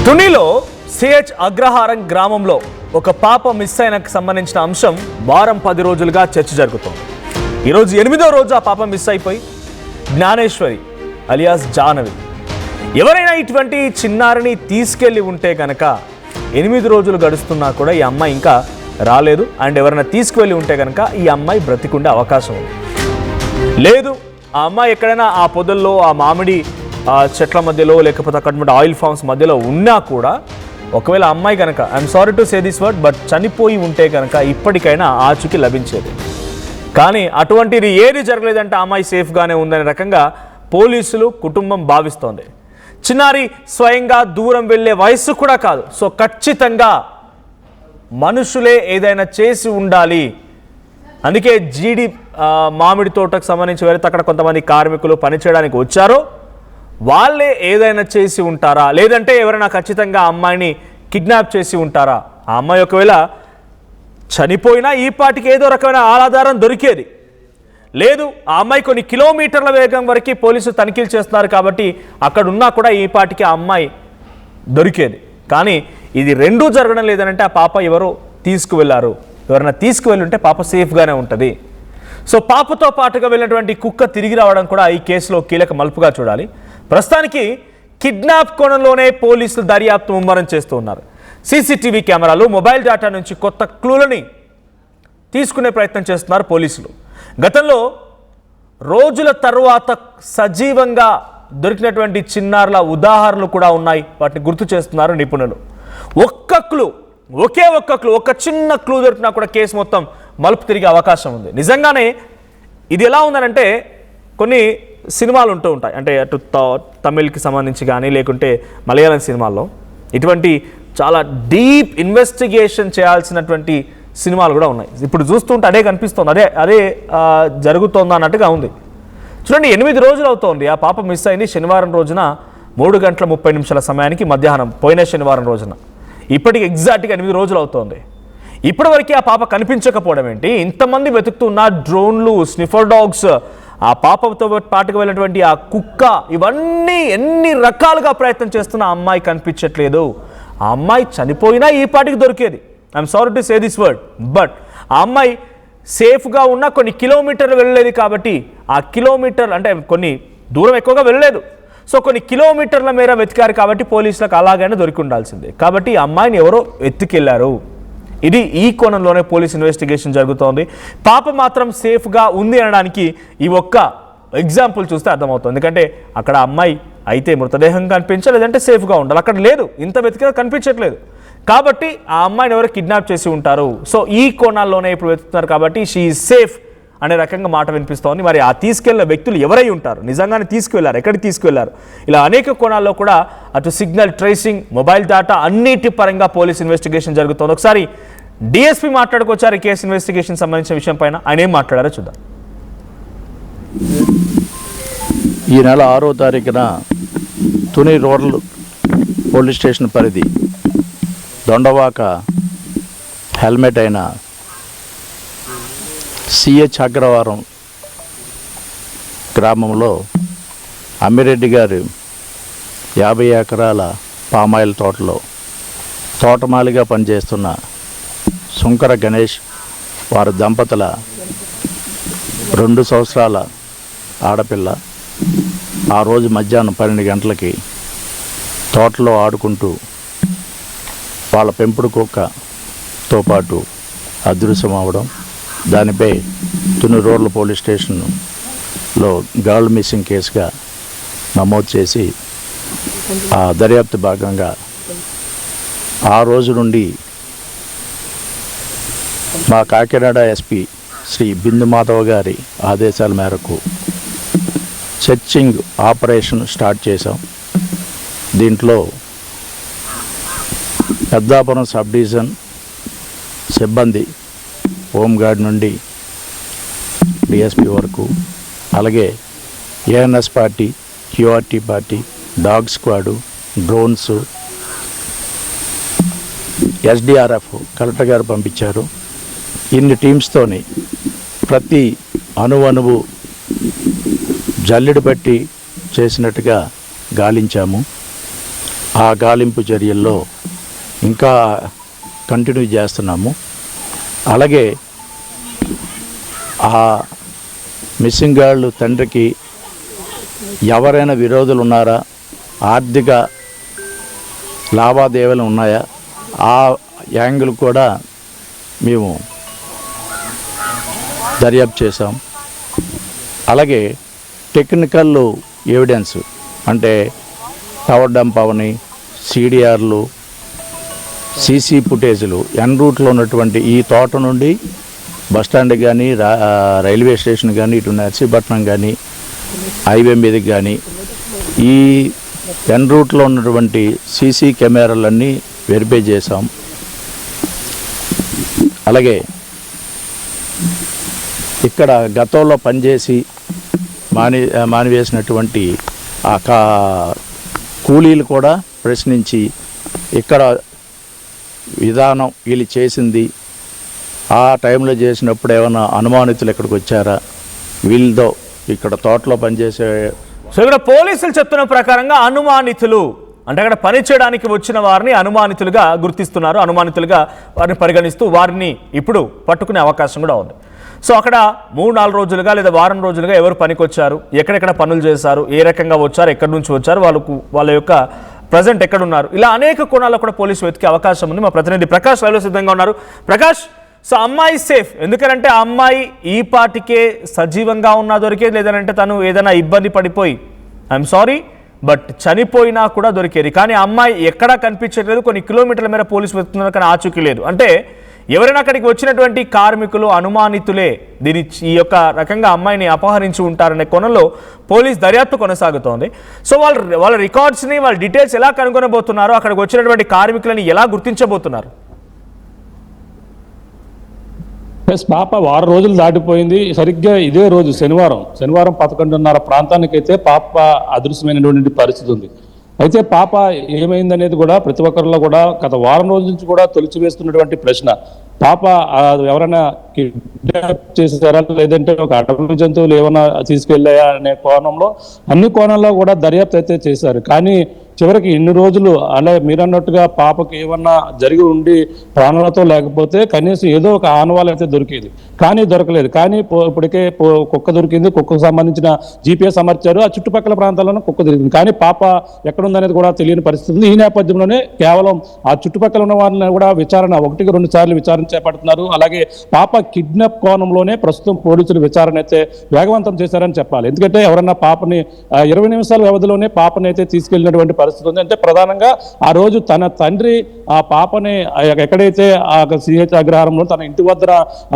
తునిలో CH అగ్రహారం గ్రామంలో ఒక పాప మిస్ అయినకు సంబంధించిన అంశం వారం 10 రోజులుగా చర్చ జరుగుతోంది. ఈరోజు 8వ రోజు ఆ పాప మిస్ అయిపోయి జ్ఞానేశ్వరి అలియాస్ జాహ్నవి ఎవరైనా ఇటువంటి చిన్నారిని తీసుకెళ్లి ఉంటే కనుక 8 రోజులు గడుస్తున్నా కూడా ఈ అమ్మాయి ఇంకా రాలేదు. అండ్ ఎవరైనా తీసుకువెళ్ళి ఉంటే కనుక ఈ అమ్మాయి బ్రతికుండే అవకాశం ఉంది. లేదు ఆ అమ్మాయి ఎక్కడైనా ఆ పొదల్లో ఆ మామిడి చెట్ల మధ్యలో లేకపోతే అక్కడ ఆయిల్ ఫామ్స్ మధ్యలో ఉన్నా కూడా ఒకవేళ అమ్మాయి కనుక I'm sorry to say this word but చనిపోయి ఉంటే కనుక ఇప్పటికైనా ఆచూకీ లభించేది. కానీ అటువంటిది ఏది జరగలేదంటే అమ్మాయి సేఫ్గానే ఉందనే రకంగా పోలీసులు కుటుంబం భావిస్తోంది. చిన్నారి స్వయంగా దూరం వెళ్ళే వయస్సు కూడా కాదు. సో ఖచ్చితంగా మనుషులే ఏదైనా చేసి ఉండాలి. అందుకే జీడి మామిడి తోటకు సంబంధించి వెళితే అక్కడ కొంతమంది కార్మికులు పనిచేయడానికి వచ్చారో వాళ్ళే ఏదైనా చేసి ఉంటారా, లేదంటే ఎవరైనా ఖచ్చితంగా అమ్మాయిని కిడ్నాప్ చేసి ఉంటారా? ఆ అమ్మాయి ఒకవేళ చనిపోయినా ఈ పాటికి ఏదో రకమైన ఆధారం దొరికేది. లేదు ఆ అమ్మాయి కొన్ని కిలోమీటర్ల వేగం వరకు పోలీసులు తనిఖీలు చేస్తున్నారు కాబట్టి అక్కడ ఉన్నా కూడా ఈ పాటికి ఆ అమ్మాయి దొరికేది. కానీ ఇది రెండూ జరగడం లేదనంటే ఆ పాప ఎవరో తీసుకువెళ్ళారు. ఎవరైనా తీసుకువెళ్ళి ఉంటే పాప సేఫ్గానే ఉంటుంది. సో పాపతో పాటుగా వెళ్ళినటువంటి కుక్క తిరిగి రావడం కూడా ఈ కేసులో కీలక మలుపుగా చూడాలి. ప్రస్తుతానికి కిడ్నాప్ కోణంలోనే పోలీసులు దర్యాప్తు ముమ్మరం చేస్తూ ఉన్నారు. సీసీటీవీ కెమెరాలు, మొబైల్ డేటా నుంచి కొత్త క్లూలని తీసుకునే ప్రయత్నం చేస్తున్నారు పోలీసులు. గతంలో రోజుల తరువాత సజీవంగా దొరికినటువంటి చిన్నారుల ఉదాహరణలు కూడా ఉన్నాయి. వాటిని గుర్తు చేస్తున్నారు నిపుణులు. ఒకే ఒక్క క్లూ, ఒక చిన్న క్లూ దొరికినా కూడా కేసు మొత్తం మలుపు తిరిగే అవకాశం ఉంది. నిజంగానే ఇది ఎలా ఉందనంటే కొన్ని సినిమాలు ఉంటూ ఉంటాయి, అంటే అటు తమిళ్కి సంబంధించి కానీ లేకుంటే మలయాళం సినిమాల్లో ఇటువంటి చాలా డీప్ ఇన్వెస్టిగేషన్ చేయాల్సినటువంటి సినిమాలు కూడా ఉన్నాయి. ఇప్పుడు చూస్తుంటే అదే కనిపిస్తుంది, అదే జరుగుతోంది అన్నట్టుగా ఉంది. చూడండి 8 రోజులు అవుతోంది ఆ పాప మిస్ అయింది. శనివారం రోజున 3:30 సమయానికి మధ్యాహ్నం, పోయిన శనివారం రోజున. ఇప్పటికి ఎగ్జాక్ట్గా 8 రోజులు అవుతోంది. ఇప్పటివరకు ఆ పాప కనిపించకపోవడం ఏంటి? ఇంతమంది వెతుకుతున్న డ్రోన్లు, స్నిఫర్ డాగ్స్, ఆ పాపతో పాటుగా వెళ్ళినటువంటి ఆ కుక్క, ఇవన్నీ ఎన్ని రకాలుగా ప్రయత్నం చేస్తున్న ఆ అమ్మాయి కనిపించట్లేదు. ఆ అమ్మాయి చనిపోయినా ఈ పాటికి దొరికేది. I'm sorry to say this word but ఆ అమ్మాయి సేఫ్గా ఉన్న కొన్ని కిలోమీటర్లు వెళ్ళలేదు కాబట్టి ఆ కిలోమీటర్ అంటే కొన్ని దూరం ఎక్కువగా వెళ్ళలేదు. సో కొన్ని కిలోమీటర్ల మేర వెతికారు కాబట్టి పోలీసులకు అలాగైనా దొరికి ఉండాల్సిందే. కాబట్టి ఆ అమ్మాయిని ఎవరో ఎత్తుకెళ్లారు. ఇది ఈ కోణంలోనే పోలీస్ ఇన్వెస్టిగేషన్ జరుగుతోంది. పాప మాత్రం సేఫ్గా ఉంది అనడానికి ఈ ఒక్క ఎగ్జాంపుల్ చూస్తే అర్థమవుతుంది. ఎందుకంటే అక్కడ అమ్మాయి అయితే మృతదేహం కనిపించాలి, లేదంటే సేఫ్గా ఉండాలి. అక్కడ లేదు, ఇంత వెతికినా కనిపించట్లేదు. కాబట్టి ఆ అమ్మాయిని ఎవరో కిడ్నాప్ చేసి ఉంటారు. సో ఈ కోణాల్లోనే ఇప్పుడు వెతుకుతున్నారు కాబట్టి షీ ఈజ్ సేఫ్ అనే రకంగా మాట వినిపిస్తోంది. మరి ఆ తీసుకెళ్లిన వ్యక్తులు ఎవరై ఉంటారు, నిజంగానే తీసుకువెళ్లారు, ఎక్కడికి తీసుకువెళ్లారు, ఇలా అనేక కోణాల్లో కూడా అటు సిగ్నల్ ట్రేసింగ్, మొబైల్ డేటా అన్నిటి పరంగా పోలీస్ ఇన్వెస్టిగేషన్ జరుగుతోంది. ఒకసారి డిఎస్పీ మాట్లాడుకొచ్చారు ఈ కేసు ఇన్వెస్టిగేషన్ సంబంధించిన విషయం పైన. ఆయన ఏం మాట్లాడారో చూద్దాం. ఈ నెల 6వ తారీఖున తుని రూరల్ పోలీస్ స్టేషన్ పరిధి దొండవాక హెల్మెట్ అయిన సిహెచ్ అగ్రహారం గ్రామంలో అమ్మిరెడ్డి గారు 50 ఎకరాల పామాయిల్ తోటలో తోటమాలిగా పనిచేస్తున్న శుంకర గణేష్ వారి దంపతుల 2 సంవత్సరాల ఆడపిల్ల ఆ రోజు మధ్యాహ్నం 12 గంటలకి తోటలో ఆడుకుంటూ వాళ్ళ పెంపుడు కుక్కతో పాటు అదృశ్యం అవడం, దానిపై తుని రూరల్ పోలీస్ స్టేషన్లో గర్ల్ మిస్సింగ్ కేసుగా నమోదు చేసి ఆ దర్యాప్తు భాగంగా ఆ రోజు నుండి మా కాకినాడ ఎస్పీ శ్రీ బిందు మాధవ్ గారి ఆదేశాల మేరకు సెర్చింగ్ ఆపరేషన్ స్టార్ట్ చేశాం. దీంట్లో పెద్దాపురం సబ్ డివిజన్ సిబ్బంది, హోంగార్డ్ నుండి డిఎస్పీ వరకు, అలాగే ANS party, QRT party, dog squad, drones, SDRF collector గారు పంపించారు. ఇన్ని టీమ్స్తోని ప్రతి అణువు జల్లెడు పట్టి చేసినట్టుగా గాలించాము. ఆ గాలింపు చర్యల్లో ఇంకా కంటిన్యూ చేస్తున్నాము. అలాగే ఆ మిస్సింగ్ గర్ల్ తండ్రికి ఎవరైనా విరోధులు ఉన్నారా, ఆర్థిక లావాదేవీలు ఉన్నాయా, ఆ యాంగిల్ కూడా మేము దర్యాప్తు చేసాం. అలాగే టెక్నికల్ ఎవిడెన్స్ అంటే టవర్ డంప్ అవని, సిడిఆర్లు, సీసీ ఫుటేజ్లు, ఎన్ రూట్లో ఉన్నటువంటి ఈ తోట నుండి బస్టాండ్ కానీ రైల్వే స్టేషన్ కానీ ఇటు నర్సీపట్నం కానీ హైవే మీదకి కానీ ఈ ఎన్ రూట్లో ఉన్నటువంటి సీసీ కెమెరాలన్నీ వెరిఫై చేసాం. అలాగే ఇక్కడ గతంలో పనిచేసి మానివేసినటువంటి ఆ కూలీలు కూడా ప్రశ్నించి ఇక్కడ విధానం వీళ్ళు చేసింది ఆ టైంలో చేసినప్పుడు ఏమైనా అనుమానితులు ఇక్కడికి వచ్చారా, వీళ్ళతో ఇక్కడ తోటలో పనిచేసే. సో ఇక్కడ పోలీసులు చెప్తున్న ప్రకారంగా అనుమానితులు అంటే అక్కడ పని చేయడానికి వచ్చిన వారిని అనుమానితులుగా గుర్తిస్తున్నారు, అనుమానితులుగా వారిని పరిగణిస్తూ వారిని ఇప్పుడు పట్టుకునే అవకాశం కూడా ఉంది. సో అక్కడ 3-4 రోజులుగా లేదా వారం రోజులుగా ఎవరు పనికి వచ్చారు, ఎక్కడెక్కడ పనులు చేశారు, ఏ రకంగా వచ్చారు, ఎక్కడి నుంచి వచ్చారు, వాళ్ళ యొక్క ప్రజెంట్ ఎక్కడున్నారు, ఇలా అనేక కోణాల్లో కూడా పోలీసు వెతికే అవకాశం ఉంది. మా ప్రతినిధి ప్రకాష్ లైవ్లో సిద్ధంగా ఉన్నారు. ప్రకాష్, సో అమ్మాయి సేఫ్ ఎందుకంటే ఆ అమ్మాయి ఈ పాటికే సజీవంగా ఉన్నా దొరికేది, లేదంటే తను ఏదైనా ఇబ్బంది పడిపోయి ఐఎమ్ సారీ బట్ చనిపోయినా కూడా దొరికేది. కానీ ఆ అమ్మాయి ఎక్కడా కనిపించట్లేదు, కొన్ని కిలోమీటర్ల మేర పోలీసు వెతుకుతున్నారు కానీ ఆచూకీ లేదు. అంటే ఎవరైనా అక్కడికి వచ్చినటువంటి కార్మికులు అనుమానితులే ఈ యొక్క రకంగా అమ్మాయిని అపహరించి ఉంటారనే కోణంలో పోలీస్ దర్యాప్తు కొనసాగుతోంది. సో వాళ్ళ రికార్డ్స్ని, వాళ్ళ డీటెయిల్స్ ఎలా కనుగొనబోతున్నారు, అక్కడికి వచ్చినటువంటి కార్మికులని ఎలా గుర్తించబోతున్నారు? పాప 6 రోజులు దాటిపోయింది. సరిగ్గా ఇదే రోజు శనివారం 11:30 ప్రాంతానికైతే పాప అదృశ్యమైనటువంటి పరిస్థితి ఉంది. అయితే పాప ఏమైందనేది కూడా ప్రతి ఒక్కరిలో కూడా గత వారం రోజుల నుంచి కూడా తొలిచివేస్తున్నటువంటి ప్రశ్న. పాప ఎవరైనా కిడ్నాప్ చేసారా, లేదంటే ఒక అడవి జంతువులు ఏమైనా తీసుకెళ్ళాయా అనే కోణంలో అన్ని కోణాల్లో కూడా దర్యాప్తు అయితే చేశారు. కానీ చివరికి ఇన్ని రోజులు అలా మీరన్నట్టుగా పాపకి ఏమన్నా జరిగి ఉండి ప్రాణాలతో లేకపోతే కనీసం ఏదో ఒక ఆనవాళ్ళు అయితే దొరికేది, కానీ దొరకలేదు. కానీ ఇప్పటికే కుక్క దొరికింది, కుక్కకు సంబంధించిన జీపీఎస్ అమర్చారు, ఆ చుట్టుపక్కల ప్రాంతాల్లోనే కుక్క దొరికింది. కానీ పాప ఎక్కడుందనేది కూడా తెలియని పరిస్థితి ఉంది. ఈ నేపథ్యంలోనే కేవలం ఆ చుట్టుపక్కల ఉన్న వారిని కూడా విచారణ 1-2 సార్లు విచారణ చేపడుతున్నారు. అలాగే పాప కిడ్నాప్ కోణంలోనే ప్రస్తుతం పోలీసులు విచారణ అయితే వేగవంతం చేశారని చెప్పాలి. ఎందుకంటే ఎవరన్నా పాపని 20 నిమిషాల వ్యవధిలోనే పాపని అయితే తీసుకెళ్లినటువంటి పరిస్థితి ఉంది. అంటే ప్రధానంగా ఆ రోజు తన తండ్రి ఆ పాపని ఎక్కడైతే ఆ సిహెచ్ అగ్రహారంలో తన ఇంటి వద్ద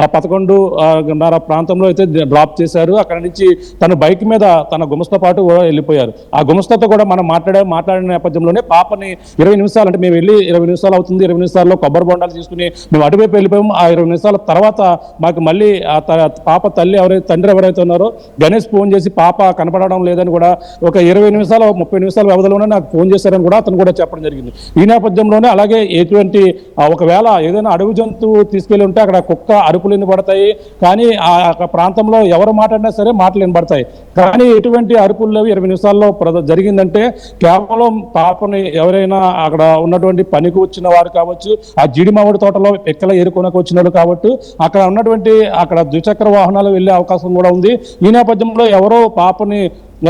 11:30 ప్రాంతంలో అయితే డ్రాప్ చేశారు. అక్కడ నుంచి తన బైక్ మీద తన గుమస్తా పాటు వెళ్ళిపోయారు. ఆ గుమస్తాతో కూడా మనం మాట్లాడిన నేపథ్యంలోనే పాపని 20 నిమిషాలు అంటే మేము వెళ్ళి 20 నిమిషాలు అవుతుంది, 20 నిమిషాల్లో కొబ్బరి బొండాలు తీసుకుని మేము అటువైపు వెళ్ళిపోయాము. ఆ 20 నిమిషాల తర్వాత మాకు మళ్ళీ పాప తండ్రి ఎవరైతే ఉన్నారో గణేష్ ఫోన్ చేసి పాప కనపడడం లేదని కూడా ఒక 20 నిమిషాలు 30 నిమిషాల వ్యవధిలోనే నాకు ఫోన్ చేశారని కూడా అతను కూడా చెప్పడం జరిగింది. ఈ నేపథ్యంలోనే అలాగే ఎటువంటి ఒకవేళ ఏదైనా అడవి జంతువు తీసుకెళ్లి ఉంటే అక్కడ కుక్క అరుపులు వినబడతాయి, కానీ ఆ ప్రాంతంలో ఎవరు మాట్లాడినా సరే మాటలు వినబడతాయి. కానీ ఎటువంటి అరుపులు లేవు. 20 నిమిషాల్లో జరిగిందంటే కేవలం పాపని ఎవరైనా అక్కడ ఉన్నటువంటి పనికి వచ్చిన వారు కావచ్చు, ఆ జీడిమామిడి తోటలో ఎక్కల ఏరుకొనకు వచ్చినాడు కాబట్టి అక్కడ ద్విచక్ర వాహనాలు వెళ్ళే అవకాశం కూడా ఉంది. ఈ నేపథ్యంలో ఎవరో పాపని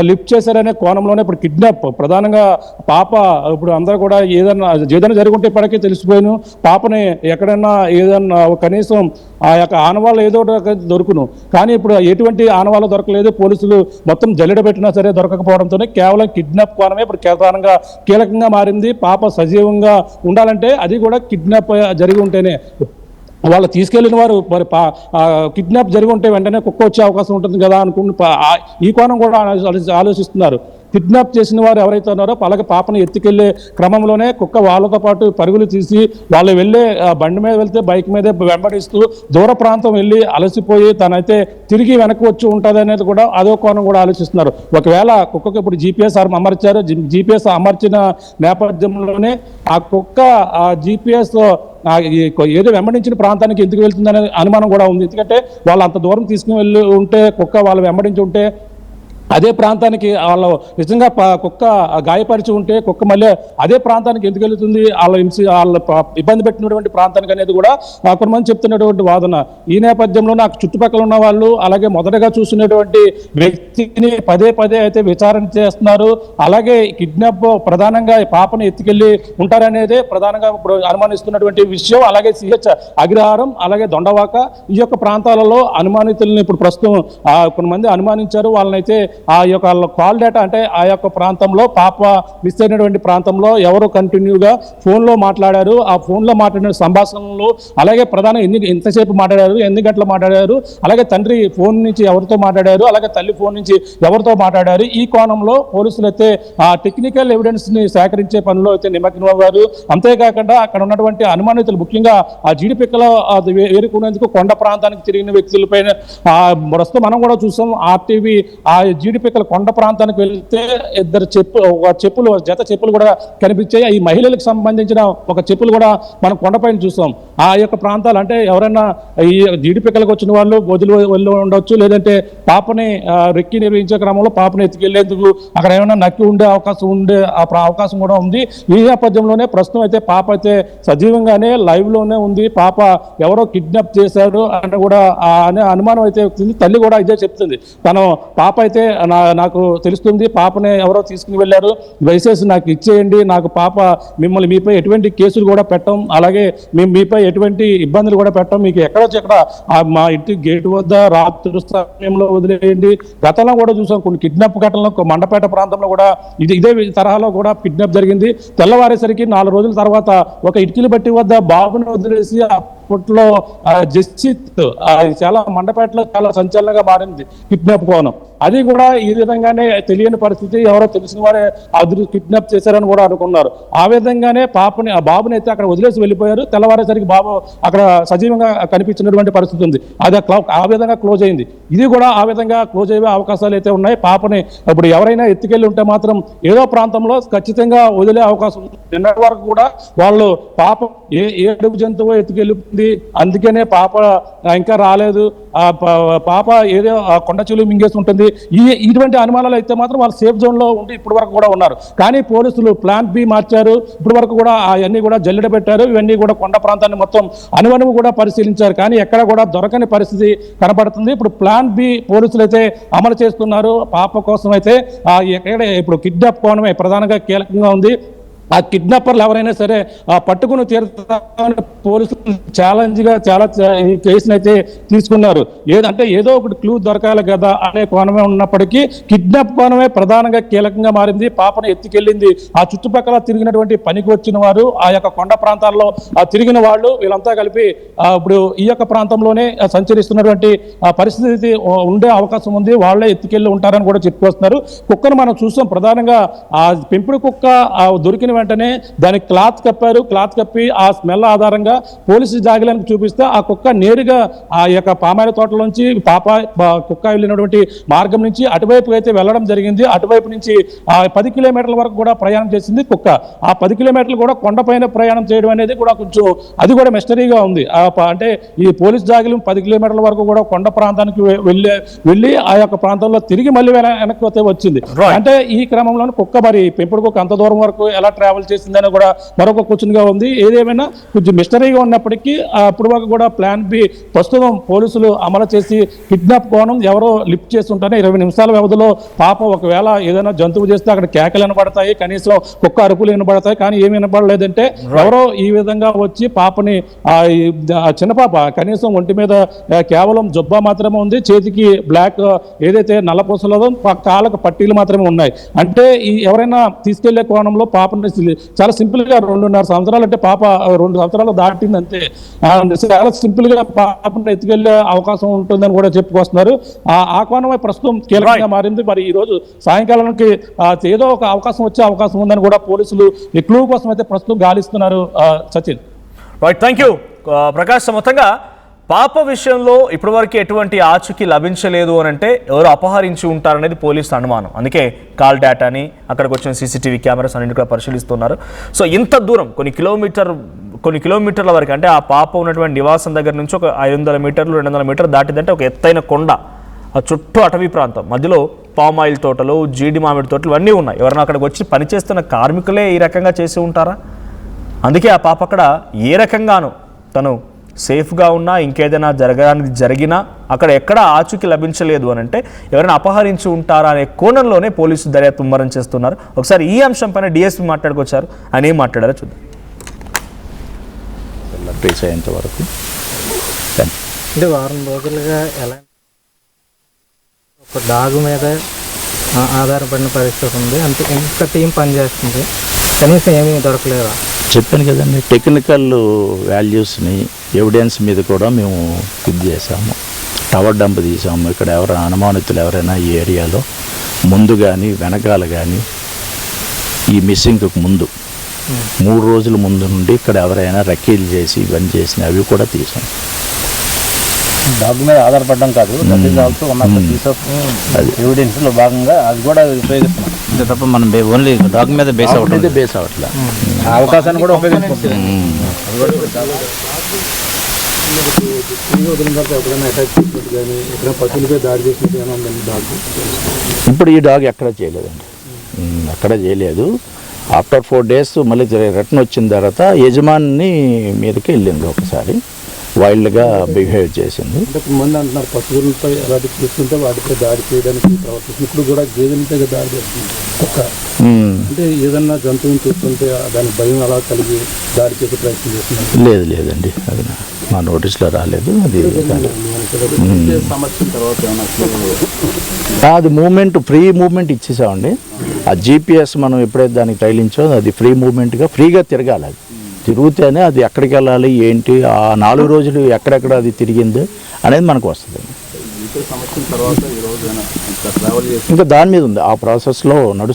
లిఫ్ట్ చేశారనే కోణంలోనే ఇప్పుడు కిడ్నాప్ ప్రధానంగా పాప ఇప్పుడు అందరూ కూడా ఏదైనా జరుగుంటే ఇప్పటికే తెలిసిపోయాను. పాపని ఎక్కడైనా ఏదన్నా కనీసం ఆ యొక్క ఆనవాళ్ళు ఏదో దొరుకును, కానీ ఇప్పుడు ఎటువంటి ఆనవాళ్ళు దొరకలేదు. పోలీసులు మొత్తం జల్లెడ పెట్టినా సరే దొరకకపోవడంతోనే కేవలం కిడ్నాప్ కోణమే ఇప్పుడు ప్రధానంగా కీలకంగా మారింది. పాప సజీవంగా ఉండాలంటే అది కూడా కిడ్నాప్ జరిగి ఉంటేనే. వాళ్ళు తీసుకెళ్లిన వారు మరి కిడ్నాప్ జరిగి ఉంటే వెంటనే కుక్క వచ్చే అవకాశం ఉంటుంది కదా అనుకుని ఈ కోణం కూడా ఆలోచిస్తున్నారు. కిడ్నాప్ చేసిన వారు ఎవరైతే ఉన్నారో అలాగే పాపను ఎత్తుకెళ్లే క్రమంలోనే కుక్క వాళ్ళతో పాటు పరుగులు తీసి వాళ్ళు వెళ్ళే బండి మీద వెళ్తే బైక్ మీదే వెంబడిస్తూ దూర ప్రాంతం వెళ్ళి అలసిపోయి తనైతే తిరిగి వెనక్కి వచ్చి ఉంటుంది అనేది కూడా అదో కోణం కూడా ఆలోచిస్తున్నారు. ఒకవేళ కుక్కకు ఇప్పుడు జీపీఎస్ అమర్చారు, జీపీఎస్ అమర్చిన నేపథ్యంలోనే ఆ కుక్క ఆ జీపీఎస్ ఏదో వెంబడించిన ప్రాంతానికి ఎందుకు వెళ్తుందనే అనుమానం కూడా ఉంది. ఎందుకంటే వాళ్ళు అంత దూరం తీసుకుని వెళ్ళి ఉంటే కుక్క వాళ్ళు వెంబడించి ఉంటే అదే ప్రాంతానికి వాళ్ళు నిజంగా కుక్క గాయపరిచి ఉంటే కుక్క మళ్ళీ అదే ప్రాంతానికి ఎందుకు వెళ్తుంది, వాళ్ళ ఇబ్బంది పెట్టినటువంటి ప్రాంతానికి అనేది కూడా కొంతమంది చెప్తున్నటువంటి వాదన. ఈ నేపథ్యంలో నాకు చుట్టుపక్కల ఉన్న వాళ్ళు అలాగే మొదటగా చూసినటువంటి వ్యక్తిని పదే పదే అయితే విచారణ చేస్తున్నారు. అలాగే కిడ్నాప్ ప్రధానంగా పాపను ఎత్తుకెళ్లి ఉంటారనేదే ప్రధానంగా ఇప్పుడు అనుమానిస్తున్నటువంటి విషయం. అలాగే సిహెచ్ అగ్రహారం అలాగే దొండవాక ఈ యొక్క ప్రాంతాలలో అనుమానితులను ఇప్పుడు ప్రస్తుతం కొంతమంది అనుమానించారు. వాళ్ళనైతే ఆ యొక్క కాల్ డేటా అంటే ఆ యొక్క ప్రాంతంలో పాప మిస్ అయినటువంటి ప్రాంతంలో ఎవరు కంటిన్యూగా ఫోన్లో మాట్లాడారు, ఆ ఫోన్లో మాట్లాడిన సంభాషణలు అలాగే ప్రధాన ఎంతసేపు మాట్లాడారు, ఎన్ని గంటలు మాట్లాడారు, అలాగే తండ్రి ఫోన్ నుంచి ఎవరితో మాట్లాడారు, అలాగే తల్లి ఫోన్ నుంచి ఎవరితో మాట్లాడారు, ఈ కోణంలో పోలీసులు అయితే ఆ టెక్నికల్ ఎవిడెన్స్ ని సేకరించే పనిలో అయితే నిమగ్నమయ్యారు. అంతేకాకుండా అక్కడ ఉన్నటువంటి అనుమానితులు ముఖ్యంగా ఆ జీడిపిక్కలో ఏరుకునేందుకు కొండ ప్రాంతానికి తిరిగిన వ్యక్తులపైన ప్రస్తుతం మనం కూడా చూసాం. ఆర్టీవీ ఆ జీడిపిక్కల కొండ ప్రాంతానికి వెళ్తే ఇద్దరు చెప్పులు జత చెప్పులు కూడా కనిపించాయి. ఈ మహిళలకు సంబంధించిన ఒక చెప్పులు కూడా మనం కొండపైన చూసాం. ఆ యొక్క ప్రాంతాలు అంటే ఎవరైనా ఈ జీడిపిక్కలకు వచ్చిన వాళ్ళు వదిలి వెళ్ళి ఉండొచ్చు, లేదంటే పాపని రెక్కి నిర్వహించే క్రమంలో పాపని ఎత్తుకెళ్లేందుకు అక్కడ ఏమైనా నక్కి ఉండే అవకాశం కూడా ఉంది. ఈ నేపథ్యంలోనే ప్రస్తుతం అయితే పాప అయితే సజీవంగానే లైవ్ లోనే ఉంది. పాప ఎవరో కిడ్నాప్ చేశారు అంటే కూడా అనే అనుమానం అయితే వచ్చింది. తల్లి కూడా ఇదే చెప్తుంది. తను పాప అయితే నాకు తెలుస్తుంది, పాపనే ఎవరో తీసుకుని వెళ్ళారు, దయచేసి నాకు ఇచ్చేయండి, నాకు పాప మీపై ఎటువంటి కేసులు కూడా పెట్టం, అలాగే మేము మీపై ఎటువంటి ఇబ్బందులు కూడా పెట్టం, మీకు ఎక్కడ మా ఇంటి గేటు వద్ద రాత్రి సమయంలో వదిలేయండి. గతంలో కూడా చూసాం కొన్ని కిడ్నాప్ ఘటనలో మండపేట ప్రాంతంలో కూడా ఇదే తరహాలో కూడా కిడ్నాప్ జరిగింది. తెల్లవారేసరికి 4 రోజుల తర్వాత ఒక ఇటుకల బట్టి వద్ద బాబుని వదిలేసి అప్పట్లో జస్జిత్ చాలా మండపేటలో చాలా సంచలనంగా మారింది కిడ్నాప్ కోణం. అది కూడా ఈ విధంగానే తెలియని పరిస్థితి, ఎవరో తెలిసిన వారే కిడ్నాప్ చేశారని కూడా అనుకున్నారు. ఆ విధంగానే ఆ బాబుని అయితే అక్కడ వదిలేసి వెళ్ళిపోయారు. తెల్లవారేసరికి బాబు అక్కడ సజీవంగా కనిపించినటువంటి పరిస్థితి ఉంది. అది ఆ విధంగా క్లోజ్ అయింది. ఇది కూడా ఆ విధంగా క్లోజ్ అయ్యే అవకాశాలు అయితే ఉన్నాయి. పాపని ఇప్పుడు ఎవరైనా ఎత్తుకెళ్ళి ఉంటే మాత్రం ఏదో ప్రాంతంలో ఖచ్చితంగా వదిలే అవకాశం ఉంది. నిన్నటి వరకు కూడా వాళ్ళు పాప ఏ అడుగు జంతువు ఎత్తుకెళ్ళింది, అందుకనే పాప ఇంకా రాలేదు, పాప ఏదో కొండ చెలువు మింగేసి ఉంటుంది, ఇటువంటి అనుమానాలు అయితే మాత్రం వాళ్ళు సేఫ్ జోన్ లో ఉండి ఇప్పటి వరకు కూడా ఉన్నారు. కానీ పోలీసులు ప్లాన్ బి మార్చారు. ఇప్పటి వరకు కూడా అవన్నీ కూడా జల్లెడ పెట్టారు. ఇవన్నీ కూడా కొండ ప్రాంతాన్ని మొత్తం అనువనువు కూడా పరిశీలించారు. కానీ ఎక్కడ కూడా దొరకని పరిస్థితి కనబడుతుంది. ఇప్పుడు ప్లాన్ బి పోలీసులు అయితే అమలు చేస్తున్నారు. పాప కోసం అయితే ఎక్కడ ఇప్పుడు కిడ్నాప్ కోణమే ప్రధానంగా కీలకంగా ఉంది. ఆ కిడ్నాపర్లు ఎవరైనా సరే పట్టుకుని తీరుతామని పోలీసులు ఛాలెంజ్గా చాలా ఈ కేసును అయితే తీసుకున్నారు. ఏదంటే ఏదో ఒకటి క్లూ దొరకాలి కదా అనే కోణమే ఉన్నప్పటికీ కిడ్నాప్ కోణమే ప్రధానంగా కీలకంగా మారింది. పాపను ఎత్తుకెళ్ళింది ఆ చుట్టుపక్కల తిరిగినటువంటి పనికి వచ్చిన వారు, ఆ యొక్క కొండ ప్రాంతాల్లో తిరిగిన వాళ్ళు, వీళ్ళంతా కలిపి ఇప్పుడు ఈ యొక్క ప్రాంతంలోనే సంచరిస్తున్నటువంటి పరిస్థితి ఉండే అవకాశం ఉంది. వాళ్ళే ఎత్తుకెళ్ళి ఉంటారని కూడా చెప్పుకొస్తున్నారు. కుక్కను మనం చూసాం. ప్రధానంగా ఆ పెంపుడు కుక్క దొరికిన వెంటనే దానికి క్లాత్ కప్పి ఆ స్మెల్ ఆధారంగా పోలీసు జాగిలానికి చూపిస్తే ఆ కుక్క నేరుగా ఆ యొక్క పామాయిల తోటలోంచి కుక్క వెళ్ళినటువంటి మార్గం నుంచి అటువైపు అయితే వెళ్ళడం జరిగింది. అటువైపు నుంచి 10 కిలోమీటర్ల వరకు కూడా ప్రయాణం చేసింది కుక్క. ఆ 10 కిలోమీటర్లు కూడా కొండపైన ప్రయాణం చేయడం అనేది కూడా కొంచెం అది కూడా మిస్టరీగా ఉంది. అంటే ఈ పోలీస్ జాగిలం 10 కిలోమీటర్ల వరకు కూడా కొండ ప్రాంతానికి వెళ్ళి ఆ యొక్క ప్రాంతంలో తిరిగి మళ్ళీ వెనక్కి వస్తే వచ్చింది. అంటే ఈ క్రమంలో కుక్క మరి పెంపుడు కుక్క అంత దూరం వరకు ఎలా ట్రావెల్ చేసిందని కూడా మరొక క్వశ్చన్ గా ఉంది. ఏదేమైనా కొంచెం మిస్టరీగా ఉన్నప్పటికీ అప్పుడు వరకు కూడా ప్లాన్ బి ప్రస్తుతం పోలీసులు అమలు చేసి కిడ్నాప్ కోణం ఎవరో లిఫ్ట్ చేస్తుంటారు. 20 నిమిషాల వ్యవధిలో పాప ఒకవేళ ఏదైనా జంతువు చేస్తే అక్కడ కేకలు వినబడతాయి, కనీసం కుక్క అరుపులు వినబడతాయి. కానీ ఏమి వినబడలేదంటే ఎవరో ఈ విధంగా వచ్చి పాపని చిన్న పాప కనీసం ఒంటి మీద కేవలం జుబ్బా మాత్రమే ఉంది, చేతికి బ్లాక్ ఏదైతే నల్లపూసలదో కాళ్ళకు పట్టీలు మాత్రమే ఉన్నాయి. అంటే ఈ ఎవరైనా తీసుకెళ్లే కోణంలో పాపని చాలా సింపుల్ గా 2.5 సంవత్సరాలు అంటే పాప 2 సంవత్సరాలు దాటింది అంతే. చాలా సింపుల్ గా పాపను ఎత్తుకెళ్లే అవకాశం ఉంటుందని కూడా చెప్పుకొస్తున్నారు. ఆ కోణమే ప్రస్తుతం కీలకంగా మారింది. మరి ఈ రోజు సాయంకాలానికి ఏదో ఒక అవకాశం వచ్చే అవకాశం ఉందని కూడా పోలీసులు ఈ క్లూ కోసం అయితే ప్రస్తుతం గాలిస్తున్నారు. Sachin, right, thank you Prakash. మొత్తంగా పాప విషయంలో ఇప్పటివరకు ఎటువంటి ఆచూకీ లభించలేదు అని అంటే ఎవరు అపహరించి ఉంటారనేది పోలీసు అనుమానం. అందుకే కాల్ డేటాని అక్కడికి వచ్చిన సీసీటీవీ కెమెరాస్ అన్నింటి కూడా పరిశీలిస్తున్నారు. సో ఇంత దూరం కొన్ని కిలోమీటర్ల వరకు అంటే ఆ పాప ఉన్నటువంటి నివాసం దగ్గర నుంచి ఒక 500 మీటర్లు 200 మీటర్లు దాటిందంటే ఒక ఎత్తైన కొండ, ఆ చుట్టూ అటవీ ప్రాంతం, మధ్యలో పామ్ ఆయిల్ తోటలు, జీడి మామిడి తోటలు ఇవన్నీ ఉన్నాయి. ఎవరైనా అక్కడికి వచ్చి పనిచేస్తున్న కార్మికులే ఈ రకంగా చేసి ఉంటారా? అందుకే ఆ పాప అక్కడ ఏ రకంగానూ తను సేఫ్గా ఉన్నా, ఇంకేదైనా జరిగినా అక్కడ ఎక్కడా ఆచూకీ లభించలేదు అని అంటే ఎవరైనా అపహరించి ఉంటారా అనే కోణంలోనే పోలీసులు దర్యాప్తు ముమ్మరం చేస్తున్నారు. ఒకసారి ఈ అంశం పైన డిఎస్పీ మాట్లాడుకొచ్చారు. ఆయన ఏం మాట్లాడారో చూద్దాం. ట్రేస్ అయ్యేంత వరకు అంటే వారం రోజులుగా ఎలా ఒక డాగ్ మీద ఆధారపడిన పరిస్థితి ఉంది. అంతే ఇంకా టీం పనిచేస్తుంది, కనీసం ఏమీ దొరకలేదా? చెప్పాను కదండి, టెక్నికల్ వాల్యూస్ని ఎవిడెన్స్ మీద కూడా మేము ఇది చేసాము. టవర్ డంప్ తీసాము. ఇక్కడ ఎవరైనా అనుమానితులు ఎవరైనా ఈ ఏరియాలో ముందు కానీ వెనకాల కానీ ఈ మిస్సింగ్కి ముందు 3 రోజుల ముందు నుండి ఇక్కడ ఎవరైనా రక్కీలు చేసి ఇవన్నీ చేసిన అవి కూడా తీసాం. డాగ్ మీద ఆధారపడడం కాదు, that is also one of the piece of evidence లో భాగంగా అది కూడా ఉపయోగిస్తున్నాం. అంతే తప్ప మనం ఓన్లీ డాగ్ మీద బేస్ అవ్వట్లేదు, బేస్ అవ్వట్లా. ఆ అవకాశాన్ని కూడా ఉపయోగించుకుంటున్నాం. ఇప్పుడు ఈ డాగ్ ఎక్కడ చేయలేదండి, ఎక్కడ చేయలేదు. ఆఫ్టర్ 4 days మళ్ళీ రిటర్న్ వచ్చిన తర్వాత యజమాని మీదకి వెళ్ళింది. ఒకసారి వైల్డ్గా బిహేవ్ చేసింది. మంది అంటున్నారు పశువులపై అలాంటి చూస్తుంటే వాటిపై దాడి చేయడానికి ప్రవర్తిస్తుంది. ఇప్పుడు కూడా గేదెలపై దాడి చేస్తుంది. అంటే ఏదన్నా జంతువుని చూస్తుంటే దాని భయం అలా కలిగి దాడి చేసే ప్రయత్నం చేస్తున్నారు. లేదండి, అది మా నోటీస్లో రాలేదు. అది అది మూమెంట్, ఫ్రీ మూమెంట్ ఇచ్చేసామండి. ఆ GPS మనం ఎప్పుడైతే దానికి తగిలించో అది ఫ్రీ మూమెంట్గా ఫ్రీగా తిరగాలి. అది తిరుగుతేనే అది ఎక్కడికి వెళ్ళాలి ఏంటి, ఆ 4 రోజులు ఎక్కడెక్కడ అది తిరిగింది అనేది మనకు వస్తుంది. ఇంకా దాని మీద ఉంది, ఆ ప్రాసెస్లో నడుస్తుంది.